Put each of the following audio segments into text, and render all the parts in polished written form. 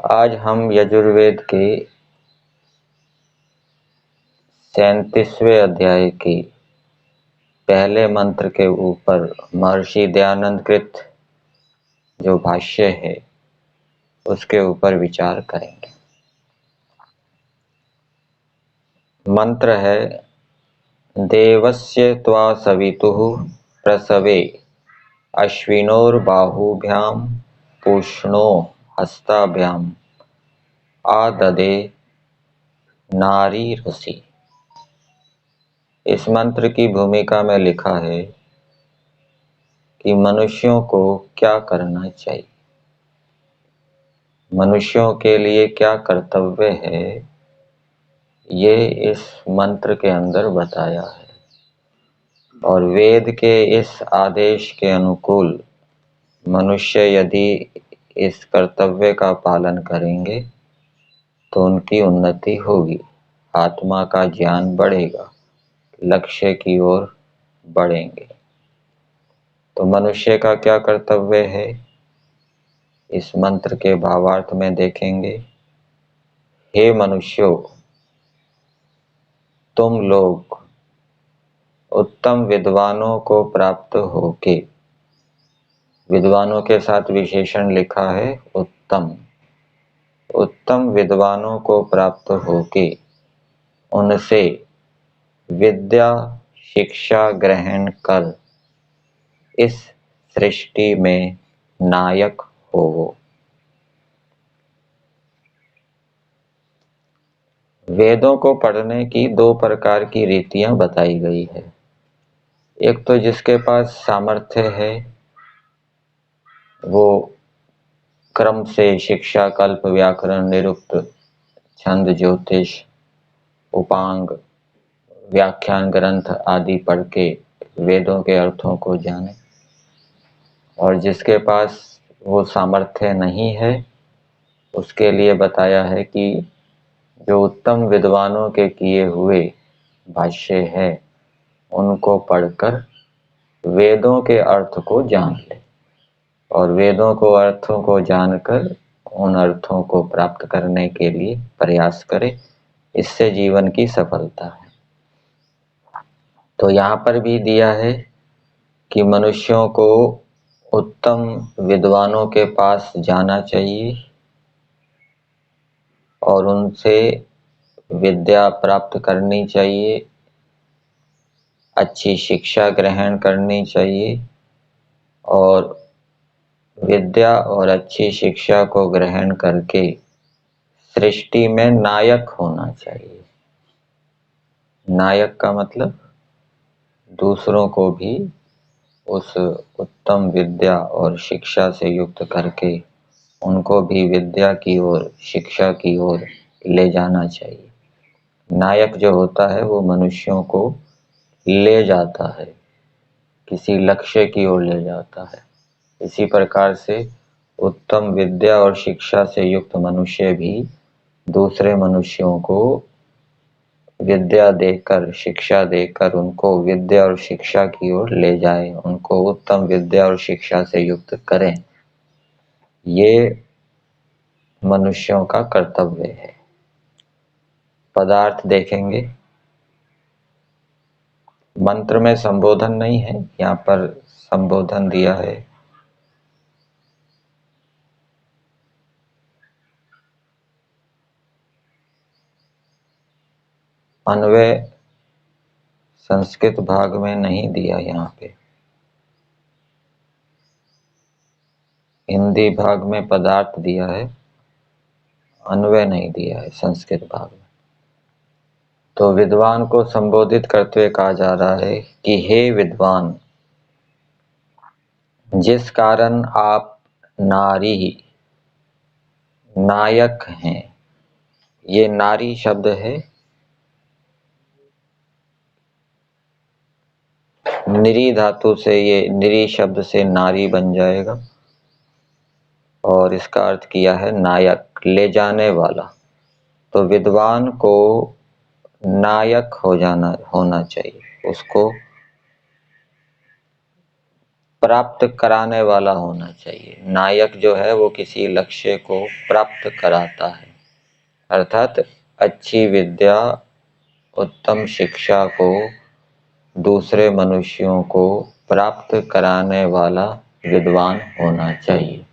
आज हम यजुर्वेद के 37वें अध्याय की पहले मंत्र के ऊपर महर्षि दयानंद कृत जो भाष्य है उसके ऊपर विचार करेंगे। मंत्र है देवस्य त्वा सवितुः प्रसवे अश्विनोर्बाहुभ्याम पूष्णो हस्ताभ्याम आददे नारीरसी। इस मंत्र की भूमिका में लिखा है कि मनुष्यों को क्या करना चाहिए, मनुष्यों के लिए क्या कर्तव्य है, ये इस मंत्र के अंदर बताया है। और वेद के इस आदेश के अनुकूल मनुष्य यदि इस कर्तव्य का पालन करेंगे तो उनकी उन्नति होगी, आत्मा का ज्ञान बढ़ेगा, लक्ष्य की ओर बढ़ेंगे। तो मनुष्य का क्या कर्तव्य है, इस मंत्र के भावार्थ में देखेंगे। हे मनुष्यों, तुम लोग उत्तम विद्वानों को प्राप्त होके, विद्वानों के साथ विशेषण लिखा है उत्तम, उत्तम विद्वानों को प्राप्त होके उनसे विद्या शिक्षा ग्रहण कर इस सृष्टि में नायक हो। वेदों को पढ़ने की दो प्रकार की रीतियां बताई गई है। एक तो जिसके पास सामर्थ्य है वो क्रम से शिक्षा, कल्प, व्याकरण, निरुक्त, छंद, ज्योतिष, उपांग, व्याख्यान ग्रंथ आदि पढ़ के वेदों के अर्थों को जाने। और जिसके पास वो सामर्थ्य नहीं है उसके लिए बताया है कि जो उत्तम विद्वानों के किए हुए भाष्य है उनको पढ़कर वेदों के अर्थ को जान ले और वेदों को अर्थों को जानकर उन अर्थों को प्राप्त करने के लिए प्रयास करे। इससे जीवन की सफलता है। तो यहाँ पर भी दिया है कि मनुष्यों को उत्तम विद्वानों के पास जाना चाहिए और उनसे विद्या प्राप्त करनी चाहिए, अच्छी शिक्षा ग्रहण करनी चाहिए और विद्या और अच्छी शिक्षा को ग्रहण करके सृष्टि में नायक होना चाहिए। नायक का मतलब दूसरों को भी उस उत्तम विद्या और शिक्षा से युक्त करके उनको भी विद्या की ओर, शिक्षा की ओर ले जाना चाहिए। नायक जो होता है वो मनुष्यों को ले जाता है, किसी लक्ष्य की ओर ले जाता है। इसी प्रकार से उत्तम विद्या और शिक्षा से युक्त मनुष्य भी दूसरे मनुष्यों को विद्या देकर, शिक्षा देकर उनको विद्या और शिक्षा की ओर ले जाए, उनको उत्तम विद्या और शिक्षा से युक्त करें। ये मनुष्यों का कर्तव्य है। पदार्थ देखेंगे, मंत्र में संबोधन नहीं है, यहाँ पर संबोधन दिया है। अन्वय संस्कृत भाग में नहीं दिया, यहाँ पे हिंदी भाग में पदार्थ दिया है, अन्वय नहीं दिया है संस्कृत भाग में। तो विद्वान को संबोधित करते हुए कहा जा रहा है कि हे विद्वान, जिस कारण आप नारी, नायक हैं। ये नारी शब्द है, निरी धातु से, ये निरी शब्द से नारी बन जाएगा और इसका अर्थ किया है नायक, ले जाने वाला। तो विद्वान को नायक होना चाहिए, उसको प्राप्त कराने वाला होना चाहिए। नायक जो है वो किसी लक्ष्य को प्राप्त कराता है, अर्थात अच्छी विद्या, उत्तम शिक्षा को दूसरे मनुष्यों को प्राप्त कराने वाला विद्वान होना चाहिए।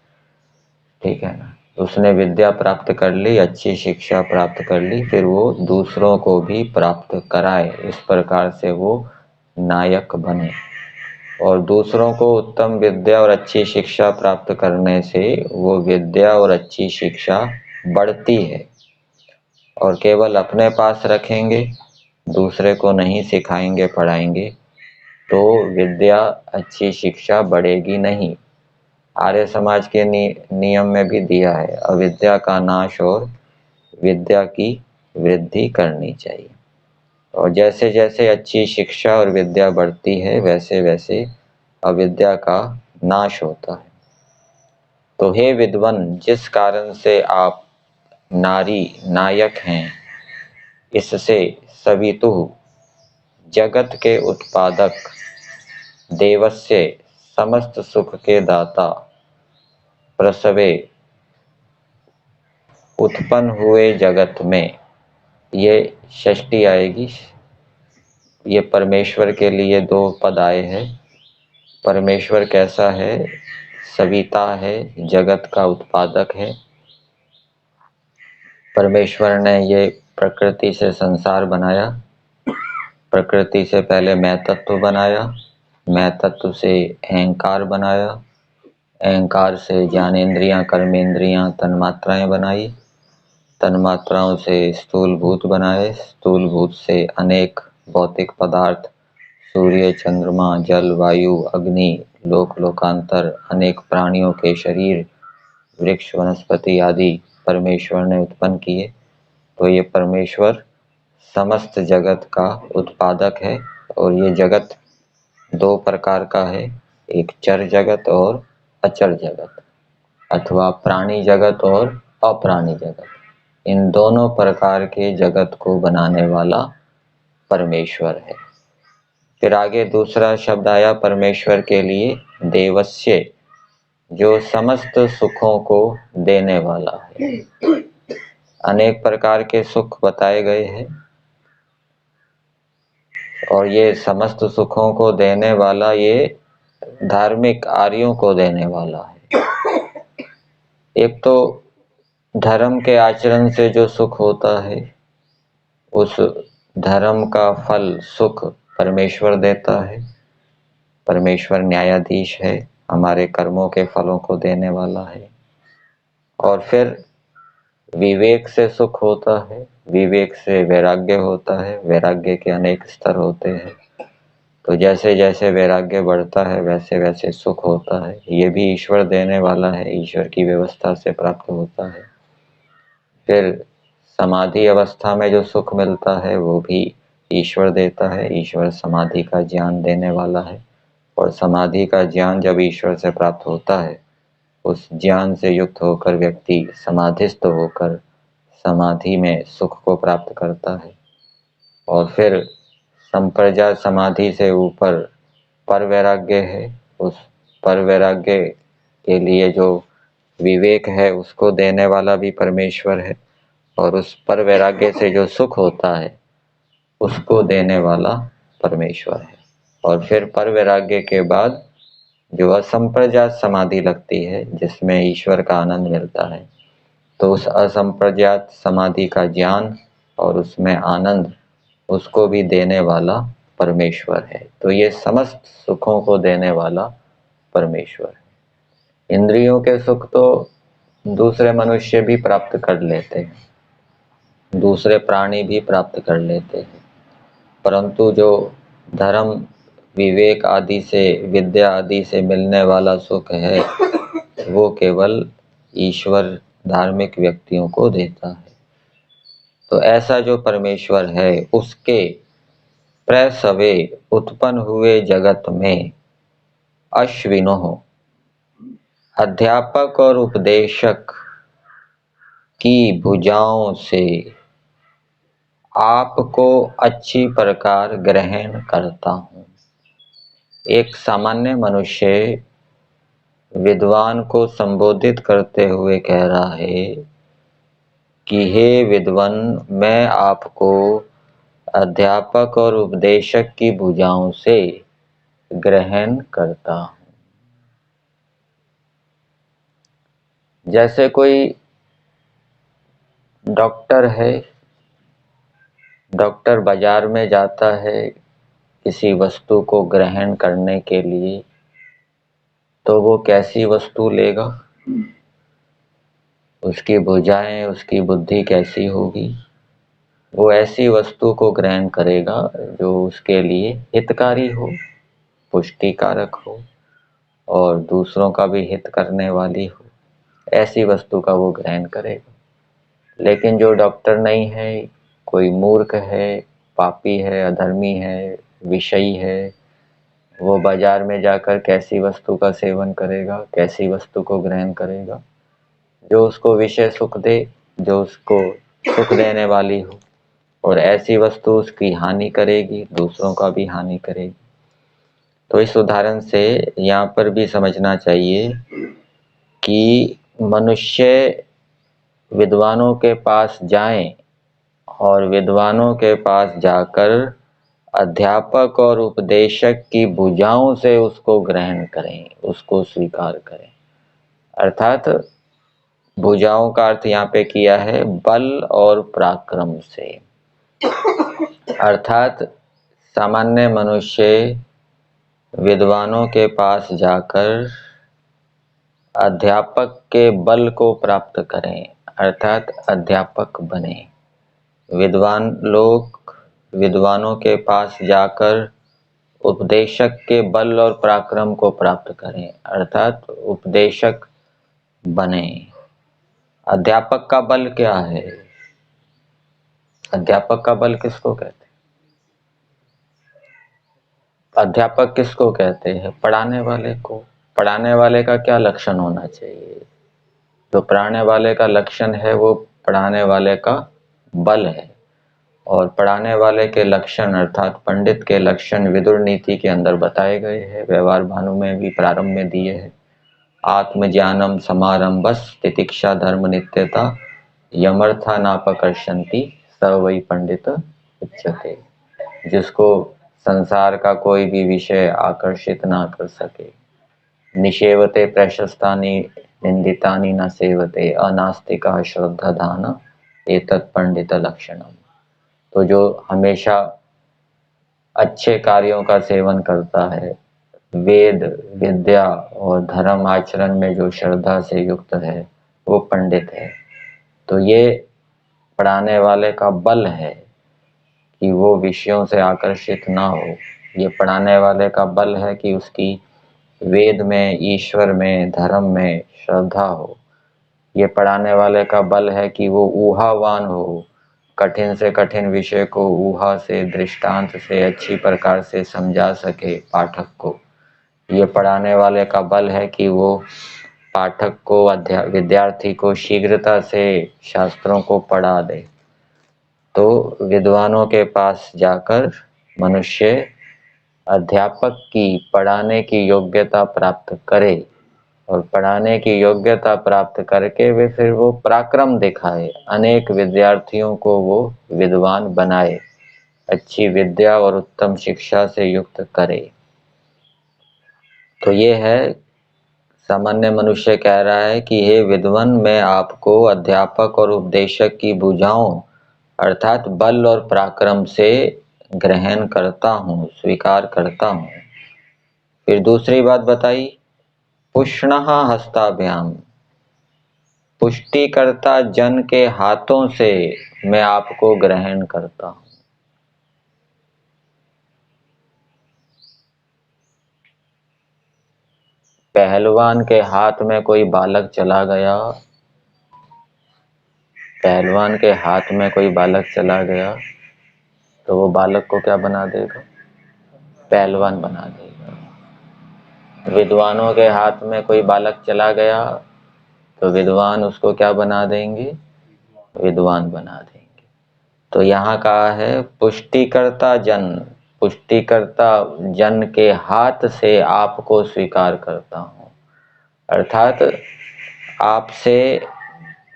ठीक है ना। उसने विद्या प्राप्त कर ली, अच्छी शिक्षा प्राप्त कर ली, फिर वो दूसरों को भी प्राप्त कराए, इस प्रकार से वो नायक बने। और दूसरों को उत्तम विद्या और अच्छी शिक्षा प्राप्त करने से वो विद्या और अच्छी शिक्षा बढ़ती है। और केवल अपने पास रखेंगे, दूसरे को नहीं सिखाएंगे पढ़ाएंगे, तो विद्या अच्छी शिक्षा बढ़ेगी नहीं। आर्य समाज के नियम में भी दिया है, अविद्या का नाश और विद्या की वृद्धि करनी चाहिए। और जैसे जैसे अच्छी शिक्षा और विद्या बढ़ती है, वैसे वैसे अविद्या का नाश होता है। तो हे विद्वान, जिस कारण से आप नारी नायक हैं, इससे सवितु जगत के उत्पादक, देवस्य समस्त सुख के दाता, प्रसवे उत्पन्न हुए जगत में, ये षष्ठी आएगी। ये परमेश्वर के लिए दो पद आए हैं। परमेश्वर कैसा है? सविता है, जगत का उत्पादक है। परमेश्वर ने ये प्रकृति से संसार बनाया, प्रकृति से पहले मैं तत्व बनाया, मैं तत्व से अहंकार बनाया, अहंकार से ज्ञानेंद्रियां, कर्मेंद्रियां, तन्मात्राएं बनाई, तन्मात्राओं से स्थूल भूत बनाए, स्थूल भूत से अनेक भौतिक पदार्थ, सूर्य, चंद्रमा, जल, वायु, अग्नि, लोक लोकांतर, अनेक प्राणियों के शरीर, वृक्ष, वनस्पति आदि परमेश्वर ने उत्पन्न किए। तो ये परमेश्वर समस्त जगत का उत्पादक है। और ये जगत दो प्रकार का है, एक चर जगत और अचर जगत, अथवा प्राणी जगत और अप्राणी जगत। इन दोनों प्रकार के जगत को बनाने वाला परमेश्वर है। फिर आगे दूसरा शब्द आया परमेश्वर के लिए, देवस्य, जो समस्त सुखों को देने वाला है। अनेक प्रकार के सुख बताए गए हैं, और ये समस्त सुखों को देने वाला, ये धार्मिक आर्यों को देने वाला है। एक तो धर्म के आचरण से जो सुख होता है, उस धर्म का फल सुख परमेश्वर देता है। परमेश्वर न्यायाधीश है, हमारे कर्मों के फलों को देने वाला है। और फिर विवेक से सुख होता है, विवेक से वैराग्य होता है, वैराग्य के अनेक स्तर होते हैं। तो जैसे जैसे वैराग्य बढ़ता है, वैसे वैसे सुख होता है। ये भी ईश्वर देने वाला है, ईश्वर की व्यवस्था से प्राप्त होता है। फिर समाधि अवस्था में जो सुख मिलता है, वो भी ईश्वर देता है। ईश्वर समाधि का ज्ञान देने वाला है। और समाधि का ज्ञान जब ईश्वर से प्राप्त होता है, उस ज्ञान से युक्त होकर व्यक्ति समाधिस्थ होकर समाधि में सुख को प्राप्त करता है। और फिर संप्रज्ञात समाधि से ऊपर पर वैराग्य है। उस पर वैराग्य के लिए जो विवेक है, उसको देने वाला भी परमेश्वर है। और उस पर वैराग्य से जो सुख होता है, उसको देने वाला परमेश्वर है। और फिर पर वैराग्य के बाद जो असंप्रज्ञात समाधि लगती है, जिसमें ईश्वर का आनंद मिलता है, तो उस असंप्रज्ञात समाधि का ज्ञान और उसमें आनंद, उसको भी देने वाला परमेश्वर है। तो ये समस्त सुखों को देने वाला परमेश्वर है। इंद्रियों के सुख तो दूसरे मनुष्य भी प्राप्त कर लेते हैं, दूसरे प्राणी भी प्राप्त कर लेते हैं, परंतु जो धर्म, विवेक आदि से, विद्या आदि से मिलने वाला सुख है, वो केवल ईश्वर धार्मिक व्यक्तियों को देता है। तो ऐसा जो परमेश्वर है, उसके प्रसवे उत्पन्न हुए जगत में अश्विनो, अध्यापक और उपदेशक की भुजाओं से आपको अच्छी प्रकार ग्रहण करता हूँ। एक सामान्य मनुष्य विद्वान को संबोधित करते हुए कह रहा है कि हे विद्वान, मैं आपको अध्यापक और उपदेशक की भुजाओं से ग्रहण करता हूं। जैसे कोई डॉक्टर है, डॉक्टर बाजार में जाता है किसी वस्तु को ग्रहण करने के लिए, तो वो कैसी वस्तु लेगा? उसकी भुजाएं, उसकी बुद्धि कैसी होगी? वो ऐसी वस्तु को ग्रहण करेगा जो उसके लिए हितकारी हो, पुष्टिकारक हो और दूसरों का भी हित करने वाली हो। ऐसी वस्तु का वो ग्रहण करेगा। लेकिन जो डॉक्टर नहीं है, कोई मूर्ख है, पापी है, अधर्मी है, विषयी है, वो बाजार में जाकर कैसी वस्तु का सेवन करेगा, कैसी वस्तु को ग्रहण करेगा? जो उसको विषय सुख दे, जो उसको सुख देने वाली हो, और ऐसी वस्तु उसकी हानि करेगी, दूसरों का भी हानि करेगी। तो इस उदाहरण से यहाँ पर भी समझना चाहिए कि मनुष्य विद्वानों के पास जाएं और विद्वानों के पास जाकर अध्यापक और उपदेशक की भुजाओं से उसको ग्रहण करें, उसको स्वीकार करें। अर्थात भुजाओं का अर्थ यहाँ पे किया है बल और पराक्रम से। अर्थात सामान्य मनुष्य विद्वानों के पास जाकर अध्यापक के बल को प्राप्त करें, अर्थात अध्यापक बने। विद्वान लोग विद्वानों के पास जाकर उपदेशक के बल और पराक्रम को प्राप्त करें, अर्थात उपदेशक बने। अध्यापक का बल क्या है? अध्यापक का बल किसको कहते हैं? अध्यापक किसको कहते हैं? पढ़ाने वाले को। पढ़ाने वाले का क्या लक्षण होना चाहिए? जो पढ़ाने वाले का लक्षण है वो पढ़ाने वाले का बल है। और पढ़ाने वाले के लक्षण अर्थात पंडित के लक्षण विदुर नीति के अंदर बताए गए हैं, व्यवहार भानु में भी प्रारंभ में दिए हैं। आत्मज्ञानम समारंभस तितिक्षा धर्म नित्यता यमर्था नापकर्षन्ति स वै पंडित उच्यते। जिसको संसार का कोई भी विषय आकर्षित ना कर सके। निषेवते प्रशस्तानि निंदितानि न सेवते अनास्तिका श्रद्धा दान एतत् पंडित लक्षणम। तो जो हमेशा अच्छे कार्यों का सेवन करता है, वेद विद्या और धर्म आचरण में जो श्रद्धा से युक्त है, वो पंडित है। तो ये पढ़ाने वाले का बल है कि वो विषयों से आकर्षित ना हो। ये पढ़ाने वाले का बल है कि उसकी वेद में, ईश्वर में, धर्म में श्रद्धा हो। ये पढ़ाने वाले का बल है कि वो ऊहावान हो, कठिन से कठिन विषय को ऊहा से, दृष्टांत से अच्छी प्रकार से समझा सके पाठक को। ये पढ़ाने वाले का बल है कि वो पाठक को, विद्यार्थी को शीघ्रता से शास्त्रों को पढ़ा दे। तो विद्वानों के पास जाकर मनुष्य अध्यापक की पढ़ाने की योग्यता प्राप्त करे और पढ़ाने की योग्यता प्राप्त करके वे फिर वो पराक्रम दिखाए, अनेक विद्यार्थियों को वो विद्वान बनाए, अच्छी विद्या और उत्तम शिक्षा से युक्त करे। तो ये है, सामान्य मनुष्य कह रहा है कि हे विद्वान, मैं आपको अध्यापक और उपदेशक की भुजाओं अर्थात बल और पराक्रम से ग्रहण करता हूँ, स्वीकार करता हूँ। फिर दूसरी बात बताई, पुष्णः हस्ताभ्याम, पुष्टिकर्ता जन के हाथों से मैं आपको ग्रहण करता हूँ। पहलवान के हाथ में कोई बालक चला गया, पहलवान के हाथ में कोई बालक चला गया तो वो बालक को क्या बना देगा? पहलवान बना देगा। विद्वानों के हाथ में कोई बालक चला गया तो विद्वान उसको क्या बना देंगे? विद्वान बना देंगे। तो यहाँ कहा है पुष्टिकर्ता जन, पुष्टिकर्ता जन के हाथ से आपको स्वीकार करता हूँ। अर्थात आपसे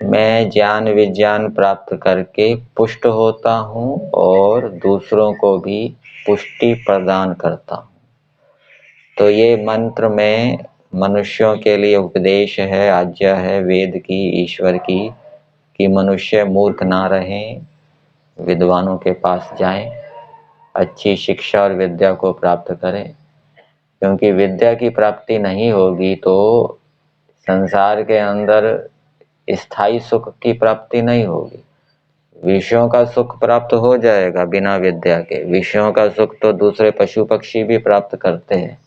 मैं ज्ञान विज्ञान प्राप्त करके पुष्ट होता हूँ और दूसरों को भी पुष्टि प्रदान करता हूँ। तो ये मंत्र में मनुष्यों के लिए उपदेश है, आज्ञा है वेद की, ईश्वर की, कि मनुष्य मूर्ख ना रहें, विद्वानों के पास जाएं, अच्छी शिक्षा और विद्या को प्राप्त करें। क्योंकि विद्या की प्राप्ति नहीं होगी तो संसार के अंदर स्थायी सुख की प्राप्ति नहीं होगी। विषयों का सुख प्राप्त हो जाएगा बिना विद्या के, विषयों का सुख तो दूसरे पशु पक्षी भी प्राप्त करते हैं।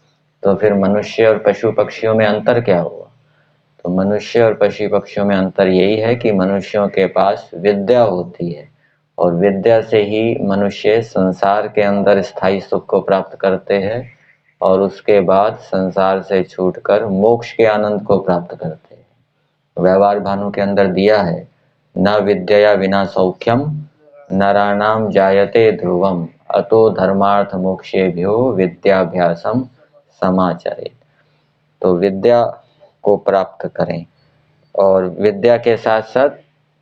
तो फिर मनुष्य और पशु पक्षियों में अंतर क्या हुआ? तो मनुष्य और पशु पक्षियों में अंतर यही है कि मनुष्यों के पास विद्या होती है और विद्या से ही मनुष्य संसार के अंदर स्थायी सुख को प्राप्त करते हैं और उसके बाद संसार से छूटकर मोक्ष के आनंद को प्राप्त करते हैं। व्यवहार भानु के अंदर दिया है, न विद्या विना सौख्यम नराणाम जायते ध्रुवम अतो धर्मार्थ मोक्षेभ्यो विद्याभ्यासम समाचरेत। तो विद्या को प्राप्त करें और विद्या के साथ साथ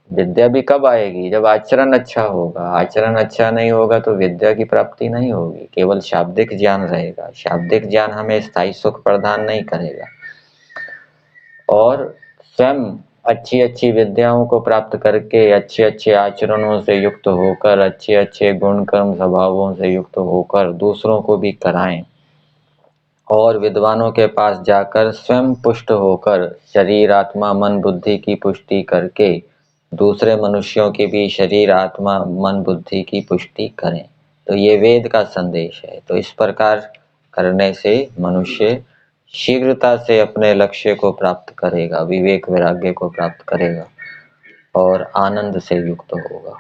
विद्या भी कब आएगी? जब आचरण अच्छा होगा। आचरण अच्छा नहीं होगा तो विद्या की प्राप्ति नहीं होगी, केवल शाब्दिक ज्ञान रहेगा। शाब्दिक ज्ञान हमें स्थायी सुख प्रदान नहीं करेगा। और स्वयं अच्छी अच्छी विद्याओं को प्राप्त करके अच्छे अच्छे आचरणों से युक्त होकर, अच्छे अच्छे गुण कर्म स्वभावों से युक्त होकर दूसरों को भी कराएं और विद्वानों के पास जाकर स्वयं पुष्ट होकर शरीर आत्मा मन बुद्धि की पुष्टि करके दूसरे मनुष्यों की भी शरीर आत्मा मन बुद्धि की पुष्टि करें। तो ये वेद का संदेश है। तो इस प्रकार करने से मनुष्य शीघ्रता से अपने लक्ष्य को प्राप्त करेगा, विवेक वैराग्य को प्राप्त करेगा और आनंद से युक्त होगा।